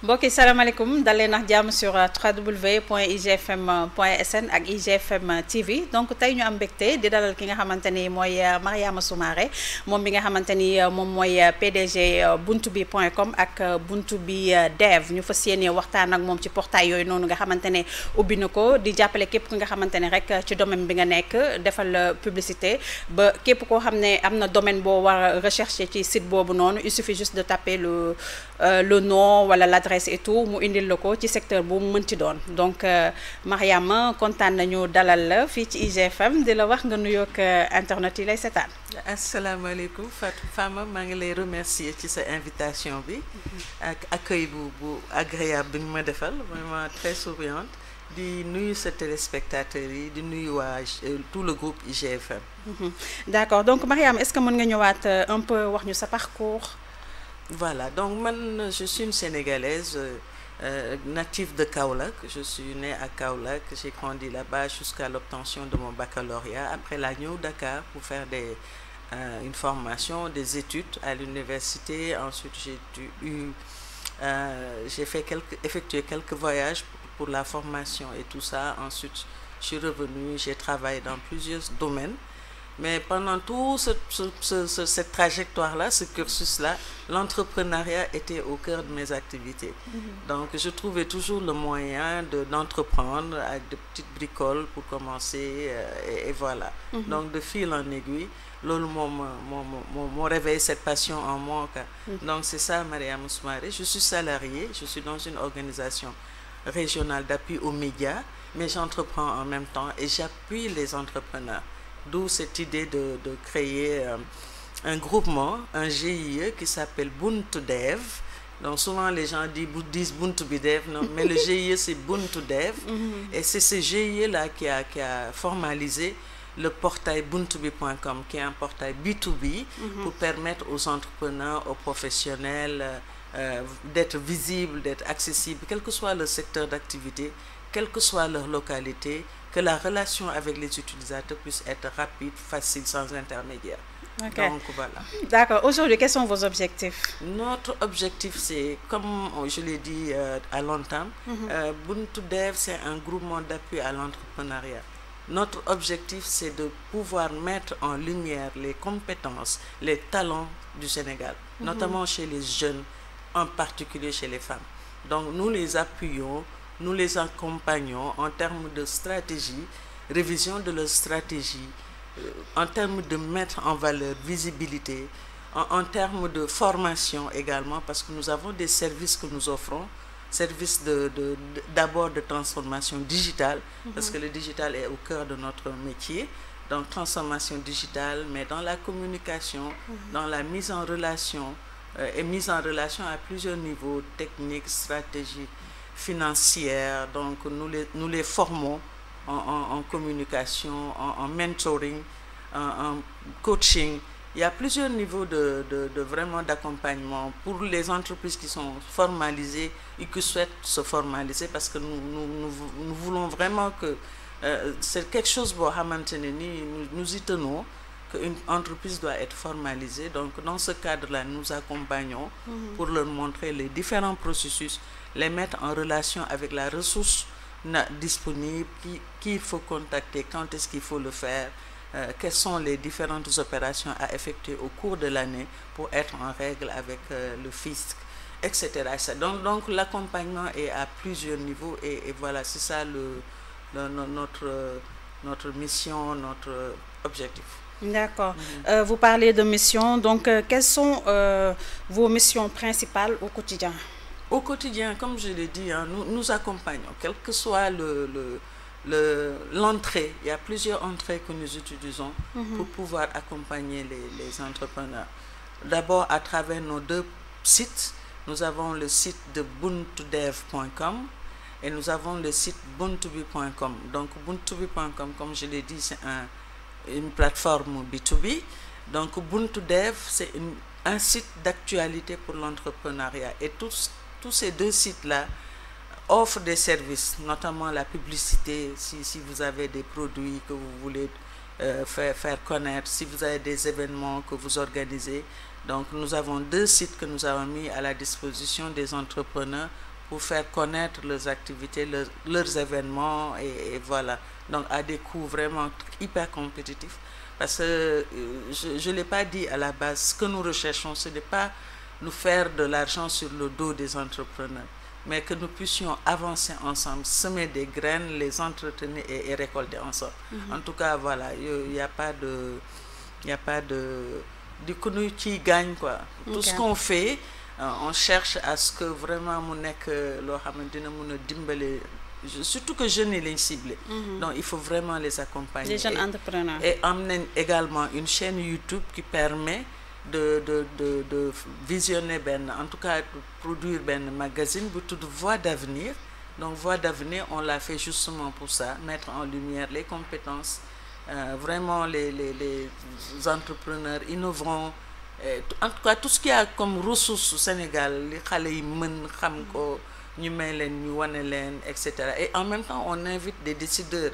mbokki salaamaaleykum dalee nax jàmm sur www.igfm.sn ak IGFM TV donc tey ñu am mbégte di dalal ki nga xamante ni mooy Mariama Soumaré moom bi nga xamante ni moom mooy PDG buntubi.com ak buntubi dev ñu fas yéene waxtaan ak moom ci portail yooyu noonu nga xamante ne ubbi na ko di jàppale képp ki nga xamante ne rek ci domaine bi nga nekk defal publicité ba képp koo xam ne am na domaine boo war a rechercher ci site boobu noonu il suffit juste de taper le nom wala l'adresse et tout mu indil la ko ci secteur bu mu mënti doon donc Mariama kontaan nañu dalal la fii ci IGFM di la wax nga nuyoog internet yi lay seetaan. asalaamaaleykum Fatou Fama maa ngi lay remercier ci sa invitation bi ak accueil bu agréable bi nga ma defal vraiment très souriante di nuyu sa téléspectateurs yi di nuyu waa tout le groupe IGFM. D'accord donc Mariama est-ce que mën nga ñëwaat un peu wax ñu sa parcours. Voilà, donc moi, je suis une Sénégalaise native de Kaolack. Je suis née à Kaolack, j'ai grandi là-bas jusqu'à l'obtention de mon baccalauréat. Après la New Dakar pour faire une formation, des études à l'université. Ensuite, j'ai effectué quelques voyages pour la formation et tout ça. Ensuite, je suis revenue, j'ai travaillé dans plusieurs domaines. Mais pendant toute cette trajectoire-là, ce cursus-là, l'entrepreneuriat était au cœur de mes activités. Donc, je trouvais toujours le moyen d'entreprendre avec de petites bricoles pour commencer, et voilà. Donc, de fil en aiguille, m'ont réveillé cette passion en moi. Donc, c'est ça, Mariama Soumaré. Je suis salariée, je suis dans une organisation régionale d'appui aux médias, mais j'entreprends en même temps et j'appuie les entrepreneurs. D'où cette idée de créer un groupement, un GIE qui s'appelle Buntu Dev. Donc souvent les gens disent Buntu Bidev, non, mais le GIE c'est Buntu Dev. Et c'est ce GIE-là qui a formalisé le portail buntubi.com, qui est un portail B2B pour permettre aux entrepreneurs, aux professionnels d'être visibles, d'être accessibles, quel que soit le secteur d'activité, quelle que soit leur localité, que la relation avec les utilisateurs puisse être rapide, facile, sans intermédiaire. Okay. Donc voilà. D'accord. Aujourd'hui, quels sont vos objectifs? Notre objectif, c'est, comme je l'ai dit à l'entame, Buntu Dev, c'est un groupement d'appui à l'entrepreneuriat. Notre objectif, c'est de pouvoir mettre en lumière les compétences, les talents du Sénégal, notamment chez les jeunes, en particulier chez les femmes. Donc nous les appuyons, nous les accompagnons en termes de stratégie, révision de leur stratégie, en termes de mettre en valeur, visibilité, en termes de formation également, parce que nous avons des services que nous offrons, services d'abord de transformation digitale, parce que le digital est au cœur de notre métier, donc transformation digitale, mais dans la communication, dans la mise en relation, et mise en relation à plusieurs niveaux, techniques, stratégiques, financière. Donc nous les formons en communication, en mentoring, en coaching. Il y a plusieurs niveaux vraiment d'accompagnement pour les entreprises qui sont formalisées et qui souhaitent se formaliser, parce que nous voulons vraiment que c'est quelque chose pour maintenir, nous y tenons, qu'une entreprise doit être formalisée. Donc dans ce cadre-là, nous accompagnons pour leur montrer les différents processus, les mettre en relation avec la ressource disponible, qui il faut contacter, quand est-ce qu'il faut le faire, quelles sont les différentes opérations à effectuer au cours de l'année pour être en règle avec le fisc, etc. Donc l'accompagnement est à plusieurs niveaux et voilà, c'est ça notre mission, notre objectif. D'accord. Vous parlez de mission, donc quelles sont vos missions principales au quotidien? Au quotidien, comme je l'ai dit, hein, nous accompagnons, quelle que soit l'entrée. Il y a plusieurs entrées que nous utilisons pour pouvoir accompagner les entrepreneurs. D'abord, à travers nos deux sites, nous avons le site de buntudev.com et nous avons le site buntubi.com. Donc, buntubi.com, comme je l'ai dit, c'est une plateforme B2B. Donc, Buntu Dev, c'est un site d'actualité pour l'entrepreneuriat. Et tous ces deux sites-là offrent des services, notamment la publicité, si vous avez des produits que vous voulez faire connaître, si vous avez des événements que vous organisez. Donc, nous avons deux sites que nous avons mis à la disposition des entrepreneurs pour faire connaître leurs activités, leurs événements et voilà. Donc à des coûts vraiment hyper compétitifs. Parce que je ne l'ai pas dit à la base, ce que nous recherchons, ce n'est pas nous faire de l'argent sur le dos des entrepreneurs, mais que nous puissions avancer ensemble, semer des graines, les entretenir et récolter ensemble. En tout cas, voilà, il n'y a pas de... Il n'y a pas de... Du coup, nous qui gagne quoi. Tout ce qu'on fait, on cherche à ce que vraiment mon nek lo xamantene mëna dimbalé surtout que jeunes yi lañ ciblé. Donc il faut vraiment les accompagner. Les jeunes entrepreneurs. Et amener également une chaîne YouTube qui permet de visionner en tout cas de produire un magazine bu tudd Voix d'avenir. Donc Voix d'avenir, on l'a fait justement pour ça, mettre en lumière les compétences, vraiment les entrepreneurs innovants. En tout cas tout ce qu'il y a comme ressources au Sénégal, les xalé yi mën xam ko ñu may leen ñu wane leen etc. Et en même temps on invite des décideurs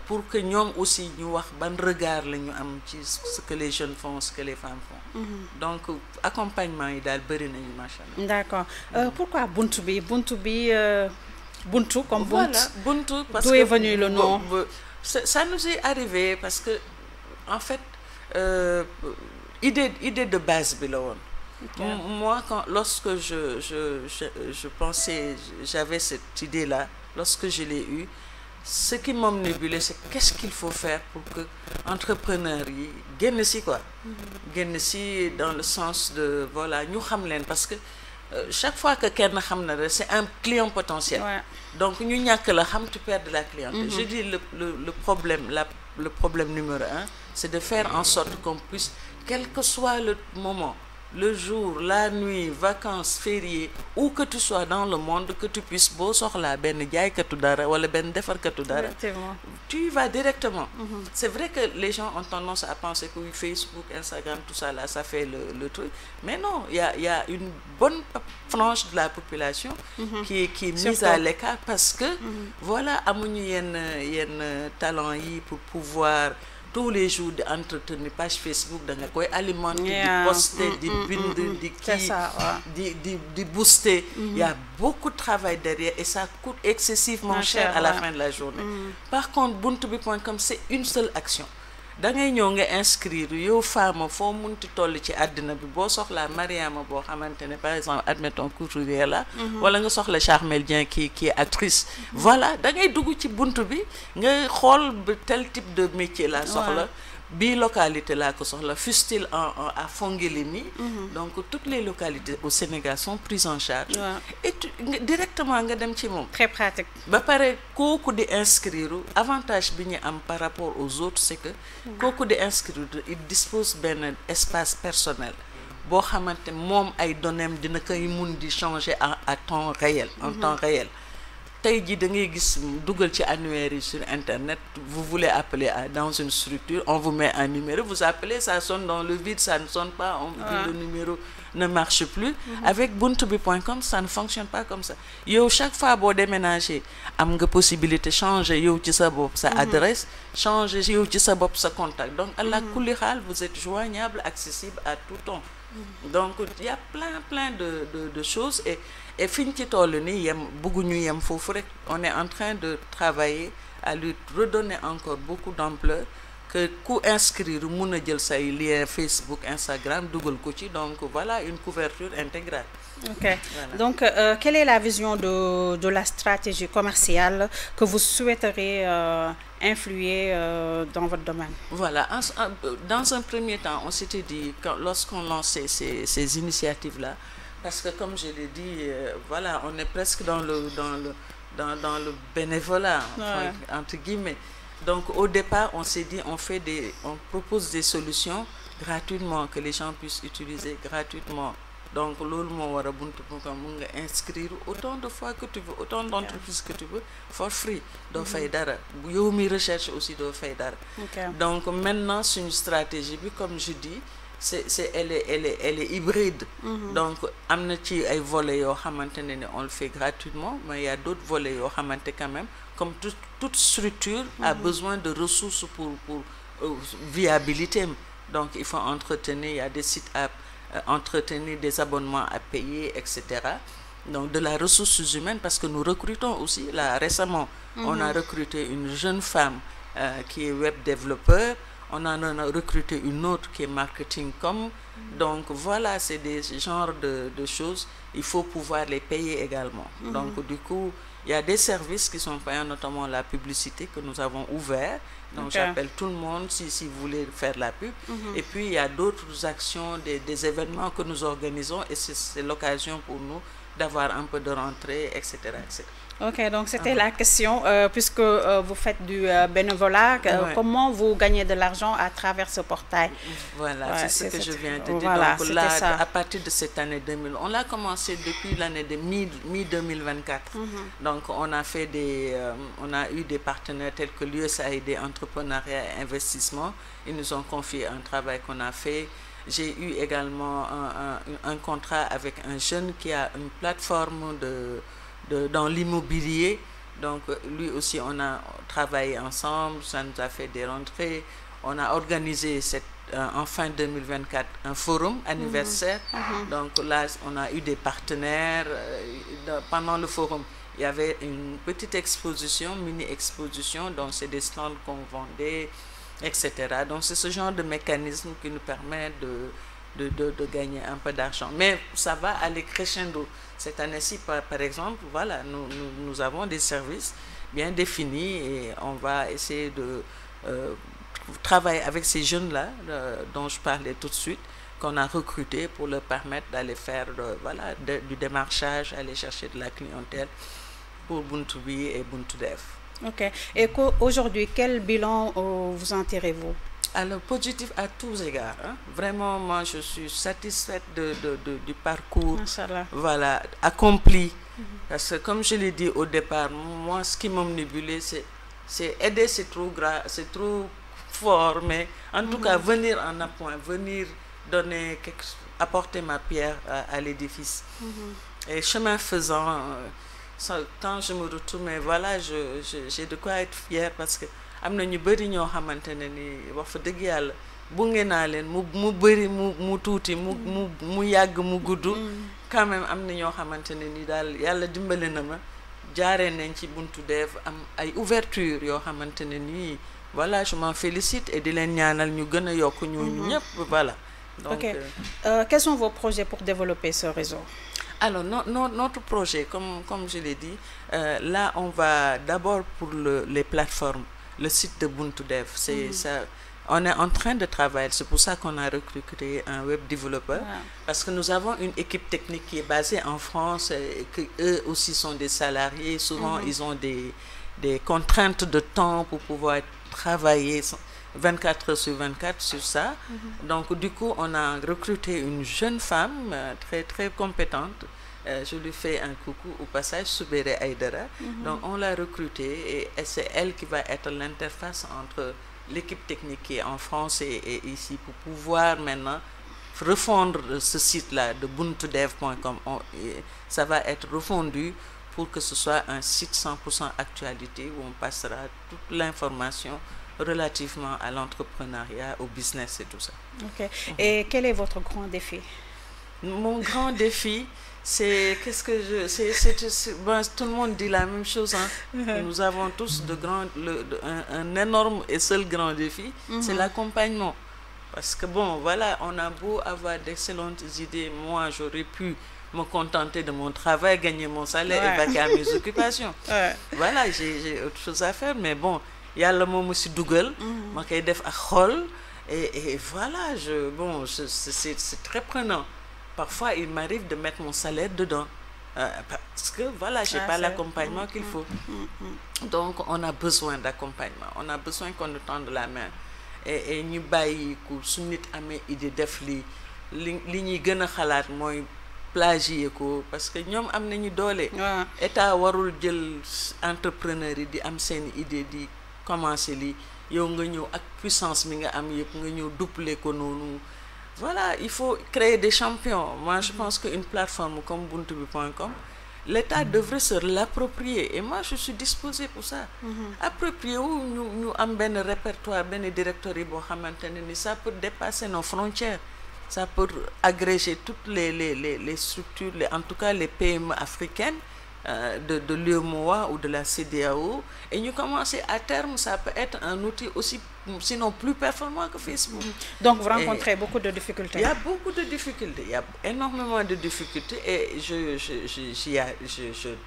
pour que ñoom aussi ñu wax ban regard la ñu am ci ce que les jeunes font, ce que les femmes font. Donc accompagnement yi daal bëri nañu machallah. D'accord. Pourquoi buntu bi buntu comme buntu. Voilà buntu parce d'où est venu le nom? Ça nous est arrivé parce que en fait idée de base bi la woon. Moi lorsque je pensais, j'avais cette idée là, lorsque je l'ai eue, ce qui m'omnibulait, c'est qu'est-ce qu'il faut faire pour que entrepreneurs yi génn si quoi, génn si dans le sens de voilà ñu xam leen parce que chaque fois que kenn xam na c'est un client potentiel. Donc ñu ñàkk la xam tu perds de la clientèle. Je dis le problème numéro 1, c'est de faire en sorte qu'on puisse, quel que soit le moment, le jour, la nuit, vacances, fériés, où que tu sois dans le monde, que tu puisses bo soxla ben jaaykatu dara wala ben defarkatu dara, tu y vas directement. C'est vrai que les gens ont tendance à penser que oui, Facebook, Instagram, tout ça là, ça fait le truc. Mais non, il y a une bonne frange de la population qui est mise à l'écart parce que voilà, amuñu yenn talent yi pour pouvoir tous les jours d'entretenir page Facebook da nga koy alimenter, di poster, di bind, di booster. Il y a beaucoup de travail derrière et ça coûte excessivement cher à la fin de la journée. Par contre buntubi.com c'est une seule action. Da ngay ñëw nga inscrire yow femme foo munti toll ci àddina bi boo soxlaa Mariama boo xamante ne par exemple admettons couturière la wala nga soxla Charmel Dieng qui est actrice. Voilà da ngay dugg ci buntu bi nga xool tel type de métier la soxla bi localité laa ko soxla fût-il à Fonguelemi. Donc toutes les localités au Sénégal sont prises en charge. Et directement nga dem ci moom. Très pratique. Ba pare kooku di inscrire avantage bi ñu am par rapport aux autres c'est que kooku di inscrire il dispose d'un espace personnel boo xamante moom ay données dina koy mun di changer à temps réel, en temps réel. Tey ji da ngay gis dugal ci annuaire sur internet, vous voulez appeler dans une structure, on vous met un numéro, vous appelez, ça sonne dans le vide, ça ne sonne pas, on dit le numéro ne marche plus. Avec buntubi.com ça ne fonctionne pas comme ça. Yow chaque fois boo déménager am nga possibilité changer yow ci sa bopp sa adresse, changer yow ci sa bopp sa contact. Donc allah kulli xaal vous êtes joignable, accessible à tout temps. Donc il y a plein de choses et fiñ ci toll ni yem foofu rek, on est en train de travailler à lui redonner encore beaucoup d'ampleur, que ku inscrire mun a jël say lien Facebook, Instagram dugal ko ci, donc voilà une couverture intégrale. Ok. Voilà. Donc quelle est la vision de la stratégie commerciale que vous souhaiteriez influer dans votre domaine? Voilà. Dans un premier temps, on s'était dit lorsqu'on lançait ces initiatives-là, parce que comme je l'ai dit, voilà, on est presque dans le bénévolat, entre guillemets. Donc au départ, on s'est dit on propose des solutions gratuitement que les gens puissent utiliser gratuitement. Donc loolu moo war a buntu.com mun nga inscrire autant de fois que tu veux, autant d'entreprises que tu veux, for free, doo fay dara. Yow mi recherche aussi doo fay dara. Donc maintenant c'est une stratégie bi, comme je dis, elle est hybride. Donc am na ci ay volets yoo xamante ne on le fait gratuitement, mais il y a d'autres volets yoo xamante quand même, comme toute structure a besoin de ressources pour viabilité. Donc il faut entretenir, il y a des sites à entretenir, des abonnements à payer, etc. donc de la ressources humaines, parce que nous recrutons aussi. Là, récemment, on a recruté une jeune femme qui est web développeur. On en a recruté une autre qui est marketing com. Donc voilà, c'est des genres de choses. Il faut pouvoir les payer également. Donc du coup, il y a des services qui sont payants, notamment la publicité que nous avons ouvert. Donc j'appelle tout le monde si vous voulez faire la pub. Et puis il y a d'autres actions, des événements que nous organisons, et c'est l'occasion pour nous d'avoir un peu de rentrée, etc. etc. Ok, donc c'était la question, puisque vous faites du bénévolat, comment vous gagnez de l'argent à travers ce portail? Voilà, c'est ce que je viens de dire. Voilà, donc là, à partir de cette année 2000, on l'a commencé depuis l'année de mi-2024. Donc on a fait on a eu des partenaires tels que l'USAID Entrepreneuriat et Investissement. Ils nous ont confié un travail qu'on a fait. J'ai eu également un contrat avec un jeune qui a une plateforme dans l'immobilier. Donc lui aussi, on a travaillé ensemble, ça nous a fait des rentrées. On a organisé en fin 2024 un forum anniversaire. Donc là, on a eu des partenaires. Pendant le forum, il y avait une petite exposition, mini-exposition, donc c'est des stands qu'on vendait, etc. Donc c'est ce genre de mécanisme qui nous permet de gagner un peu d'argent. Mais ça va aller crescendo. Cette année-ci, par exemple, voilà, nous avons des services bien définis et on va essayer de travailler avec ces jeunes-là dont je parlais tout de suite, qu'on a recrutés pour leur permettre d'aller faire du démarchage, aller chercher de la clientèle pour Ubuntu-Bi et Ubuntu-Dev. Ok. Et aujourd'hui, quel bilan vous en-tirez-vous? Alors, positif à tous égards. Hein. Vraiment, moi, je suis satisfaite du parcours accompli. Parce que, comme je l'ai dit au départ, moi, ce qui m'omnibulait, c'est aider, c'est trop fort, mais en tout cas, venir en appoint, venir apporter ma pierre à l'édifice. Et chemin faisant, quand je me retourne, mais voilà, j'ai de quoi être fière parce que am na ñu bëri ñoo xamante ne ni wax fa dëgg yàlla bunge naa leen mu bëri mu tuuti mu yàgg mu gudd quand même am na ñoo xamante ne ni daal yàlla dimbale na ma jaaree nañ ci Ubuntu-Dev am ay ouverture yoo xamante ne nii voilà, je m'en félicite et di leen ñaanal ñu gën a yokk ñooñu ñëpp voilà. Donc, quels sont vos projets pour développer ce réseau? Alors, notre projet, comme je l'ai dit, là, on va d'abord pour les plateformes, le site de Ubuntu-Dev. On est en train de travailler, c'est pour ça qu'on a recruté un web développeur, parce que nous avons une équipe technique qui est basée en France et qu'eux aussi sont des salariés. Souvent, ils ont des contraintes de temps pour pouvoir travailler 24 heures sur 24 sur ça. Donc, du coup, on a recruté une jeune femme très, très compétente. Je lui fais un coucou au passage, Soubéré Aïdara. Donc, on l'a recrutée et c'est elle qui va être l'interface entre l'équipe technique qui est en France et ici pour pouvoir maintenant refondre ce site-là de ubuntudev.com. Ça va être refondu pour que ce soit un site 100% actualité où on passera toute l'information relativement à l'entrepreneuriat, au business et tout ça. Ok. Et quel est votre grand défi? Mon grand défi, c'est tout le monde dit la même chose. Hein. Nous avons tous un énorme et seul grand défi, c'est l'accompagnement. Parce que bon, voilà, on a beau avoir d'excellentes idées. Moi, j'aurais pu me contenter de mon travail, gagner mon salaire et vaquer à mes occupations. Voilà, j'ai autre chose à faire, mais bon, yàlla moo ma si dugal ma koy def ak xol et voilà c'est très prenant. Parfois il m'arrive de mettre mon salaire dedans parce que voilà, j'ai pas l'accompagnement qu'il faut. Donc on a besoin d'accompagnement, on a besoin qu'on nous tende la main et ñu bàyyi ko su nit amee idée def li ñuy gën a xalaat mooy plagier ko parce que ñoom am nañu doole. État warul jël entrepreneur yi di am seen idée di commencer li yow nga ñëw ak puissance mi nga am yëpp nga ñëw doubler ko noonu. Voilà, il faut créer des champions. Moi je pense qu'une plateforme comme ubuntubi.com, l'État devrait se l'approprier et moi je suis disposée pour ça. Approprier wu ñu am benn répertoire benn directoire boo xamante ne ni ça peut dépasser nos frontières. ça peut agréger toutes les structures, en tout cas les PME africaines, de l'UEMOA ou de la CEDEAO, et nous commencer à terme, ça peut être un outil aussi, sinon plus performant que Facebook. Donc vous rencontrez beaucoup de difficultés. Il y a beaucoup de difficultés, il y a énormément de difficultés, et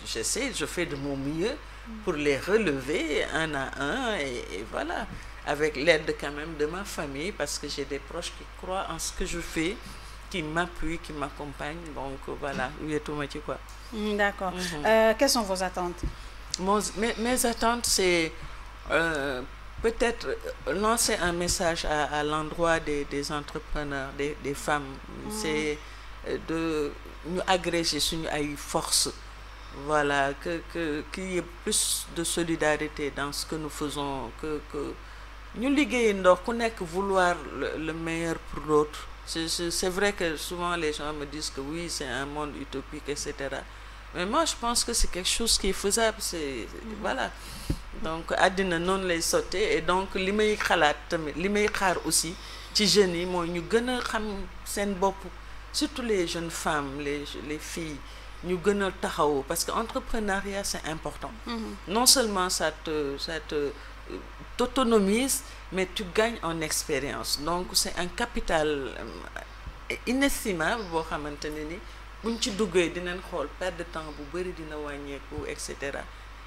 j'essaie, je fais de mon mieux pour les relever un à un, et voilà, avec l'aide quand même de ma famille, parce que j'ai des proches qui croient en ce que je fais, qui m'appuient, qui m'accompagnent, donc voilà, quoi. D'accord. Quelles sont vos attentes? Mes attentes, c'est peut-être lancer un message à l'endroit des entrepreneurs, des femmes. C'est de nous agréger sur une force. Voilà, qu'il y ait plus de solidarité dans ce que nous faisons, que nous liguons, qu'on vouloir le meilleur pour l'autre. C'est vrai que souvent les gens me disent que oui, c'est un monde utopique, etc. Mais moi, je pense que c'est quelque chose qui est faisable. Voilà. Donc, àddina non lay sauter, et donc li may xalaat tamit li may xaar aussi ci jeunes yi mooy ñu gën a xam seen bopp, surtout les jeunes femmes, les filles, ñu gën a taxaw, parce que entrepreneuriat c'est important. Non seulement ça t'autonomise, mais tu gagnes en expérience. Donc c'est un capital inestimable boo xamante ne ni buñ ci duggee dinañ xool perte de temps bu bëri dina wàññeeku, etc.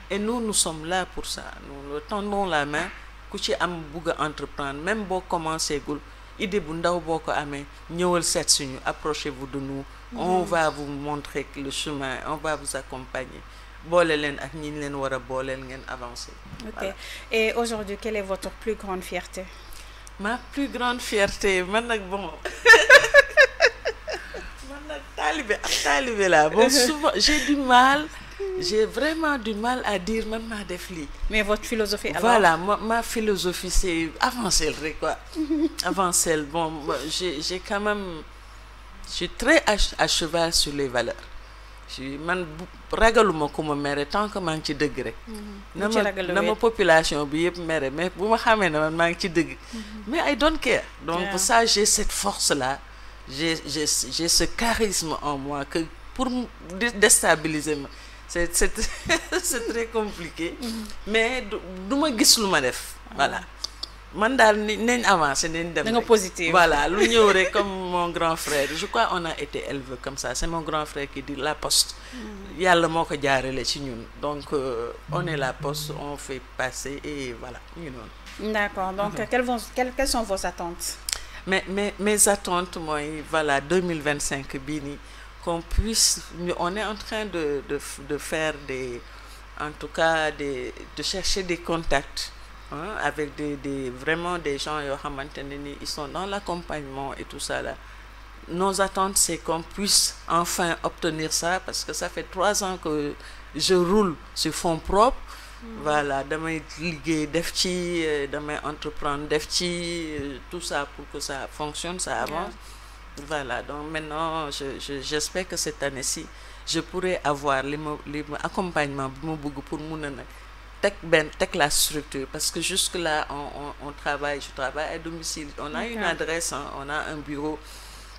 Et nous sommes là pour ça. Nous tendons la main ku ci am bugg a entreprendre, même boo commencé gul idée bu ndaw boo ko amee ñëwal seet suñu, approchez-vous de nous. On va vous montrer le chemin, on va vous accompagner. Boole leen ak ñi leen war a booleel ngeen avancer. Ok. Voilà. Et aujourd'hui, quelle est votre plus grande fierté? Ma plus grande fierté, man nag bon. Man nag talibé là. Bon, souvent j'ai vraiment du mal à dire man maa def lii. Mais votre philosophie alors? Voilà, ma philosophie c'est avancer rek quoi. Avancer. Bon, j'ai quand même, je suis très à cheval sur les valeurs. Man ragaluma ku ma mere tant que maa ngi ci dëgg rek. na ma population bi yëpp mere, mais bu ma xamee ne man maa ngi ci dëgg. Mais I don't care. Donc pour ça, j'ai cette force là, j'ai ce charisme en moi que pour déstabiliser ma c'est très compliqué. Mais du ma gis lu ma def. Voilà. Man daal nañ avancer nañ dem. Da nga positive. Voilà, lu ñëw rek comme mon grand frère. Je crois on a été élevé comme ça. C'est mon grand frère qui dit la poste. Yàlla moo ko jaarale ci ñun. Donc on est la poste, on fait passer et voilà, ñu noonu. D'accord. Donc quelles sont vos attentes? Mes attentes mooy voilà 2025 bii nii qu'on puisse, on est en train de faire en tout cas de chercher des contacts. Avec vraiment des gens ils sont dans l'accompagnement et tout ça là. Nos attentes, c'est qu'on puisse enfin obtenir ça, parce que ça fait 3 ans que je roule sur fonds propres. Voilà, damay liggéey def ci, damay entreprendre def ci, tout ça pour que ça fonctionne, ça avance. Voilà, donc maintenant j'espère que cette année-ci je pourrai avoir l'accompagnement pour mun tech la structure, parce que jusque là je travaille à domicile, on a une adresse, on a un bureau,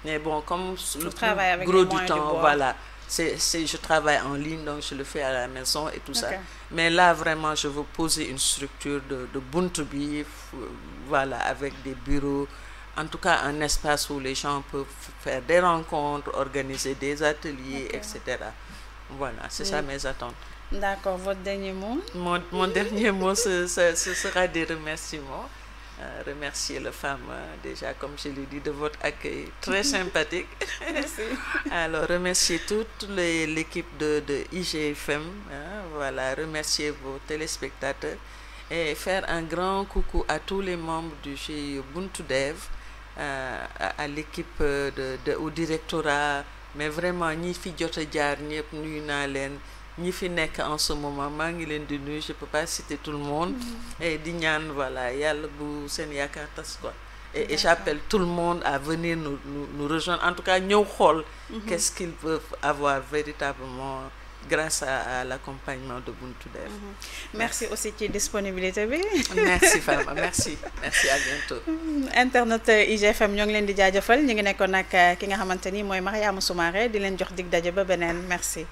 mais bon, comme le plus gros du temps, voilà, je travaille en ligne, donc je le fais à la maison et tout ça. Mais là vraiment je veux poser une structure de Buntu bi, voilà, avec des bureaux, en tout cas un espace où les gens peuvent faire des rencontres, organiser des ateliers, etc. Voilà, c'est ça mes attentes. D'accord, votre dernier mot? Mon dernier mot, ce sera des remerciements. Remercier les femmes, déjà, comme je l'ai dit, de votre accueil très sympathique. Merci. Alors, remercier toute l'équipe de IGFM, voilà, remercier vos téléspectateurs et faire un grand coucou à tous les membres du GIE Buntu Dev, à l'équipe au directorat, mais vraiment, ñi fi jot a jaar ñëpp nuyu naa leen. Ñi fi nekk en ce moment maa ngi leen di nuyu, je peux pas citer tout le monde. Et di ñaan voilà yàlla bu seen yaakaar tas quoi. Et j'appelle tout le monde à venir nous rejoindre, en tout cas ñëw xool qu'est-ce qu'ils peuvent avoir véritablement grâce à l'accompagnement de Buntu Dev. Merci aussi ci disponibilité bi. Merci Fama, merci à bientôt. Internet IGFM ñoo ngi leen di jaajëfal ñu ngi nekkoon nag ki nga xamante ni mooy Mariama Soumaré di leen jox dig daje ba beneen merci.